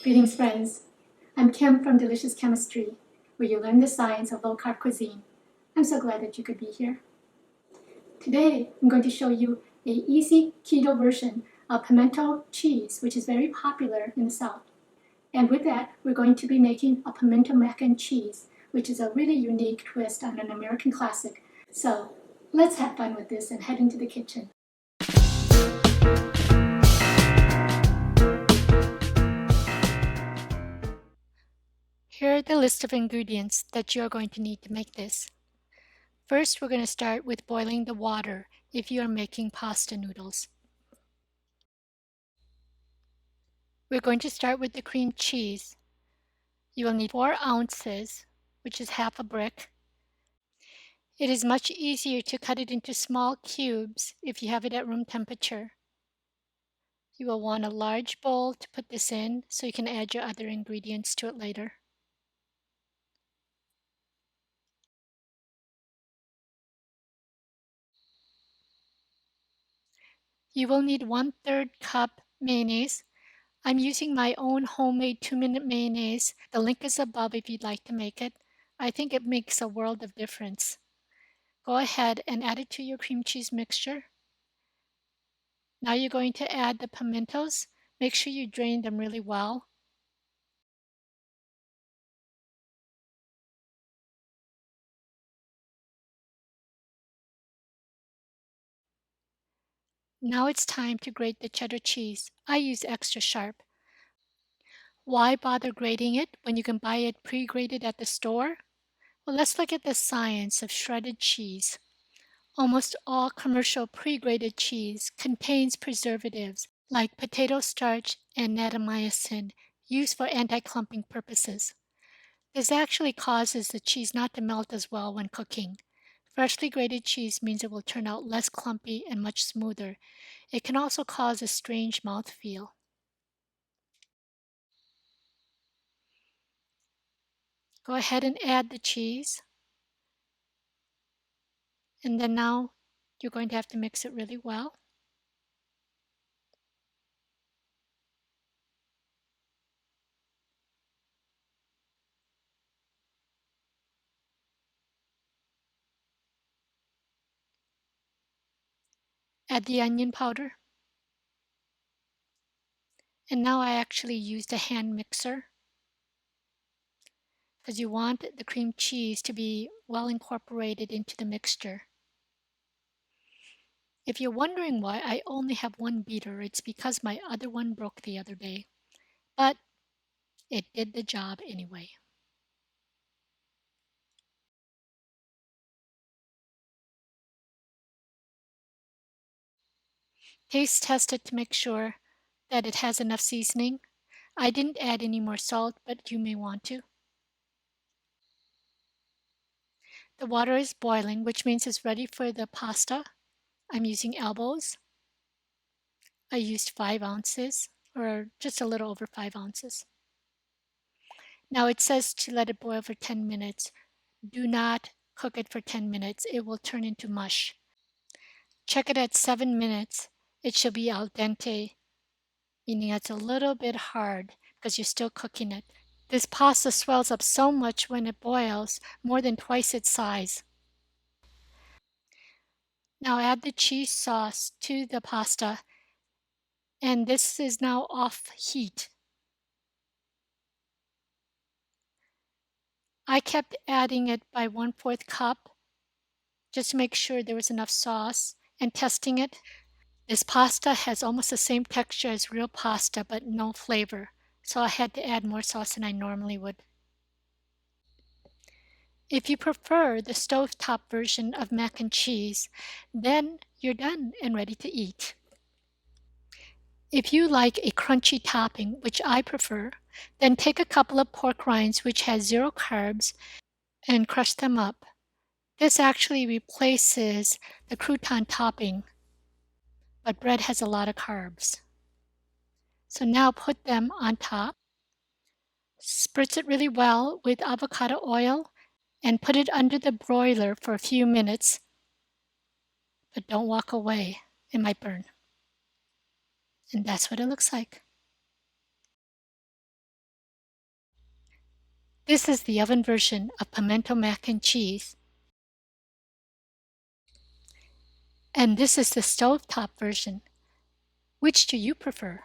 Greetings, friends. I'm Kim from Delicious Chemistry, where you learn the science of low-carb cuisine. I'm so glad that you could be here. Today, I'm going to show you an easy keto version of pimento cheese, which is very popular in the South. And with that, we're going to be making a pimento mac and cheese, which is a really unique twist on an American classic. So let's have fun with this and head into the kitchen. Here are the list of ingredients that you are going to need to make this. First, we're going to start with boiling the water if you are making pasta noodles. We're going to start with the cream cheese. You will need 4 ounces, which is half a brick. It is much easier to cut it into small cubes if you have it at room temperature. You will want a large bowl to put this in so you can add your other ingredients to it later. You will need 1/3 cup mayonnaise. I'm using my own homemade 2-minute mayonnaise. The link is above if you'd like to make it. I think it makes a world of difference. Go ahead and add it to your cream cheese mixture. Now you're going to add the pimentos. Make sure you drain them really well. Now it's time to grate the cheddar cheese. I use extra sharp. Why bother grating it when you can buy it pre-grated at the store? Well, let's look at the science of shredded cheese. Almost all commercial pre-grated cheese contains preservatives like potato starch and natamycin used for anti-clumping purposes. This actually causes the cheese not to melt as well when cooking. Freshly grated cheese means it will turn out less clumpy and much smoother. It can also cause a strange mouthfeel. Go ahead and add the cheese. And then now you're going to have to mix it really well. Add the onion powder. And now I actually used a hand mixer because you want the cream cheese to be well incorporated into the mixture. If you're wondering why I only have one beater, it's because my other one broke the other day. But it did the job anyway. Taste test it to make sure that it has enough seasoning. I didn't add any more salt, but you may want to. The water is boiling, which means it's ready for the pasta. I'm using elbows. I used 5 ounces, or just a little over 5 ounces. Now it says to let it boil for 10 minutes. Do not cook it for 10 minutes. It will turn into mush. Check it at 7 minutes. It should be al dente, meaning it's a little bit hard because you're still cooking it. This pasta swells up so much when it boils, more than twice its size. Now add the cheese sauce to the pasta, and this is now off heat. I kept adding it by 1/4 cup just to make sure there was enough sauce and testing it. This pasta has almost the same texture as real pasta but no flavor, so I had to add more sauce than I normally would. If you prefer the stovetop version of mac and cheese, then you're done and ready to eat. If you like a crunchy topping, which I prefer, then take a couple of pork rinds which has 0 carbs and crush them up. This actually replaces the crouton topping, but bread has a lot of carbs. So now put them on top. Spritz it really well with avocado oil and put it under the broiler for a few minutes. But don't walk away, it might burn. And that's what it looks like. This is the oven version of Pimento Mac and Cheese. And this is the stovetop version. Which do you prefer?